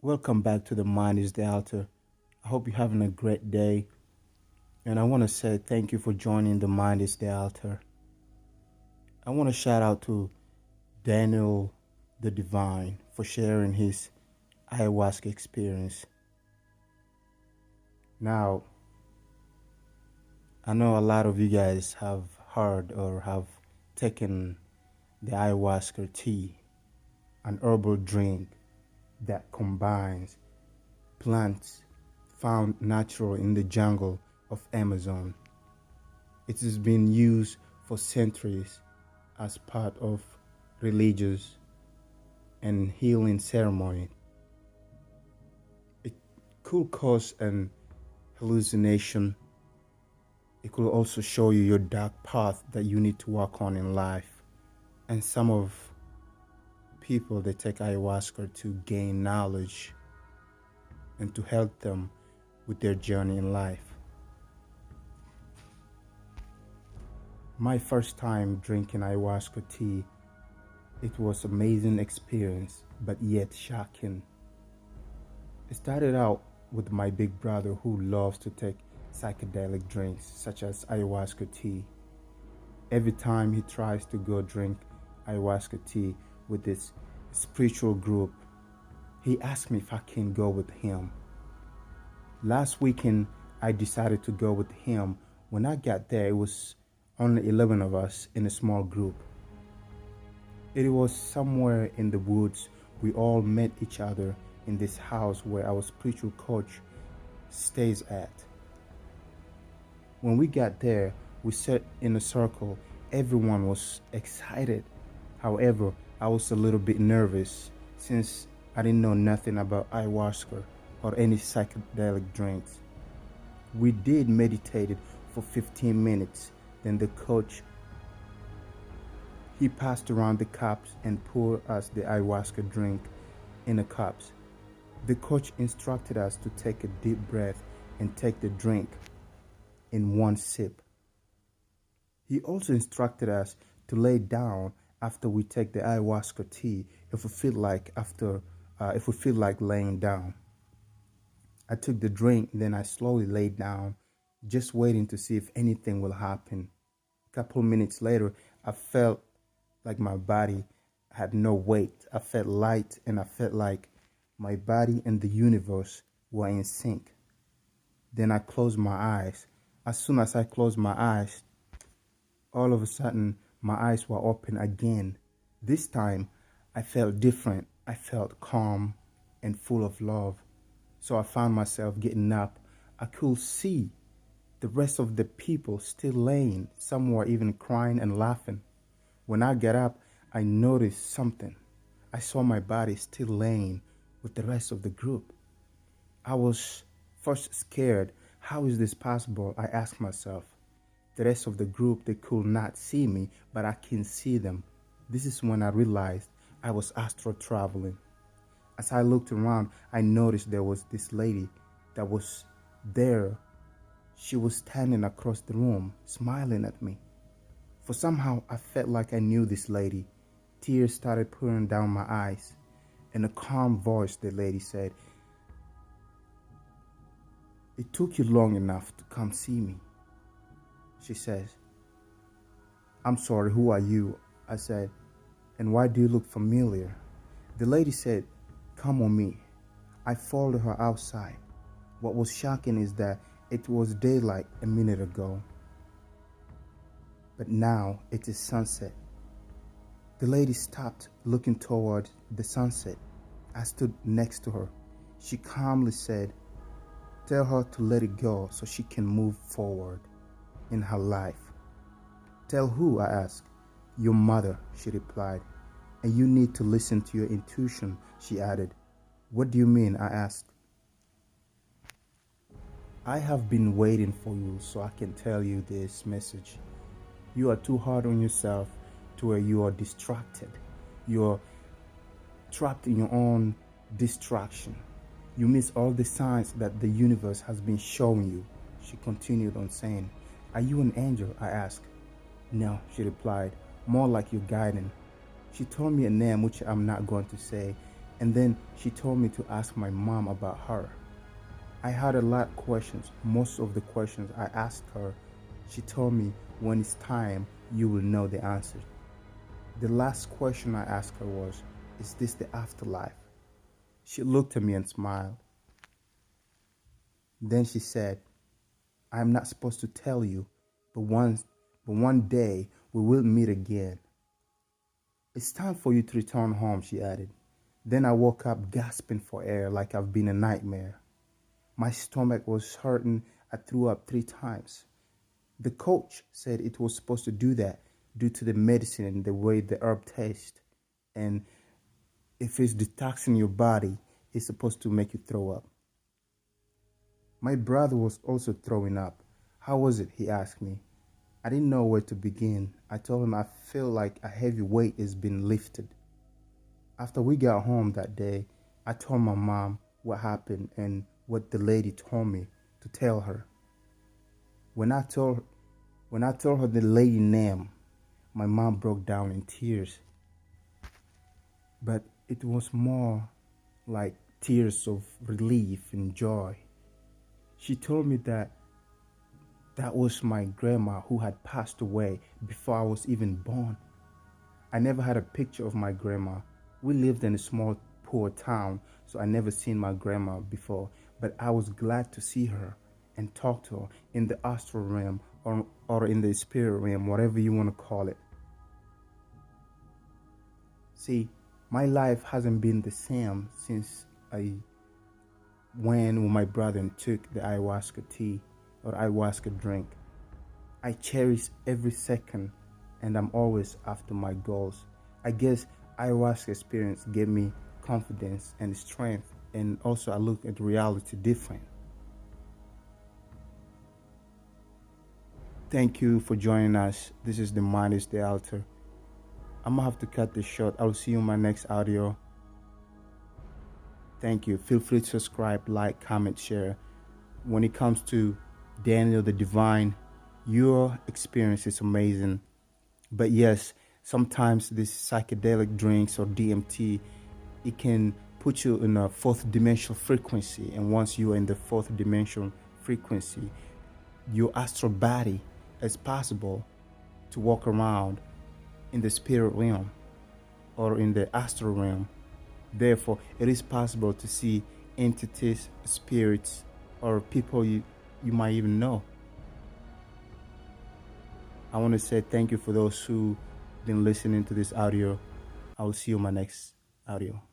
Welcome back to The Mind is the Altar. I hope you're having a great day. And I want to say thank you for joining The Mind is the Altar. I want to shout out to Daniel the Divine for sharing his ayahuasca experience. Now, I know a lot of you guys have heard or have taken the ayahuasca tea, an herbal drink that combines plants found natural in the jungle of Amazon. It has been used for centuries as part of religious and healing ceremony. It could cause an hallucination. It could also show you your dark path that you need to walk on in life. And some of people, they take ayahuasca to gain knowledge and to help them with their journey in life. My first time drinking ayahuasca tea, it was an amazing experience, but yet shocking. It started out with my big brother who loves to take psychedelic drinks such as ayahuasca tea. Every time he tries to go drink ayahuasca tea with this spiritual group, he asked me if I can go with him. Last weekend, I decided to go with him. When I got there, it was only 11 of us in a small group. It was somewhere in the woods. We all met each other in this house where our spiritual coach stays at. When we got there, we sat in a circle. Everyone was excited. However, I was a little bit nervous since I didn't know nothing about ayahuasca or any psychedelic drinks. We did meditate for 15 minutes. Then the coach, he passed around the cups and poured us the ayahuasca drink in the cups. The coach instructed us to take a deep breath and take the drink in one sip. He also instructed us to lay down after we take the ayahuasca tea if we feel like laying down. I took the drink, then I slowly laid down, just waiting to see if anything will happen. A couple minutes later, I felt like my body had no weight. I felt light and I felt like my body and the universe were in sync. Then I closed my eyes. As soon as I closed my eyes, all of a sudden, my eyes were open again. This time, I felt different. I felt calm and full of love. So I found myself getting up. I could see the rest of the people still laying. Some were even crying and laughing. When I got up, I noticed something. I saw my body still laying with the rest of the group. I was first scared. How is this possible? I asked myself. The rest of the group, they could not see me, but I can see them. This is when I realized I was astral traveling. As I looked around, I noticed there was this lady that was there. She was standing across the room, smiling at me. For somehow, I felt like I knew this lady. Tears started pouring down my eyes. In a calm voice, the lady said, "It took you long enough to come see me." She says, "I'm sorry, who are you?" I said, "And why do you look familiar?" The lady said, "Come on me." I followed her outside. What was shocking is that it was daylight a minute ago, but now it is sunset. The lady stopped, looking toward the sunset. I stood next to her. She calmly said, "Tell her to let it go so she can move forward in her life." "Tell who?" I asked. "Your mother," she replied. "And you need to listen to your intuition," she added. "What do you mean?" I asked. "I have been waiting for you so I can tell you this message. You are too hard on yourself to where you are distracted. You're trapped in your own distraction. You miss all the signs that the universe has been showing you." She continued on saying, "Are you an angel?" I asked. "No," she replied, "more like your guidance." She told me a name which I'm not going to say. And then she told me to ask my mom about her. I had a lot of questions. Most of the questions I asked her, she told me, when it's time, you will know the answer. The last question I asked her was, is this the afterlife? She looked at me and smiled. Then she said, I'm not supposed to tell you, but one day we will meet again. It's time for you to return home, she added. Then I woke up gasping for air like I've been a nightmare. My stomach was hurting. I threw up 3 times. The coach said it was supposed to do that due to the medicine and the way the herb tastes. And if it's detoxing your body, it's supposed to make you throw up. My brother was also throwing up. How was it? He asked me. I didn't know where to begin. I told him I feel like a heavy weight has been lifted. After we got home that day, I told my mom what happened and what the lady told me to tell her. When I told her the lady name, my mom broke down in tears. But it was more like tears of relief and joy. She told me that was my grandma who had passed away before I was even born. I never had a picture of my grandma. We lived in a small, poor town, so I never seen my grandma before. But I was glad to see her and talk to her in the astral realm or in the spirit realm, whatever you want to call it. See, my life hasn't been the same since I went with my brother and took the ayahuasca tea or ayahuasca drink. I cherish every second and I'm always after my goals. I guess ayahuasca experience gave me confidence and strength, and also I look at reality different. Thank you for joining us. This is the Mind is the Altar. I'm gonna have to cut this short. I'll see you in my next audio. Thank you. Feel free to subscribe, like, comment, share. When it comes to Daniel the Divine, your experience is amazing. But yes, sometimes these psychedelic drinks or DMT, it can put you in a fourth dimensional frequency. And once you are in the fourth dimensional frequency, your astral body is possible to walk around in the spirit realm or in the astral realm. Therefore, it is possible to see entities, spirits, or people you might even know. I want to say thank you for those who been listening to this audio. I will see you in my next audio.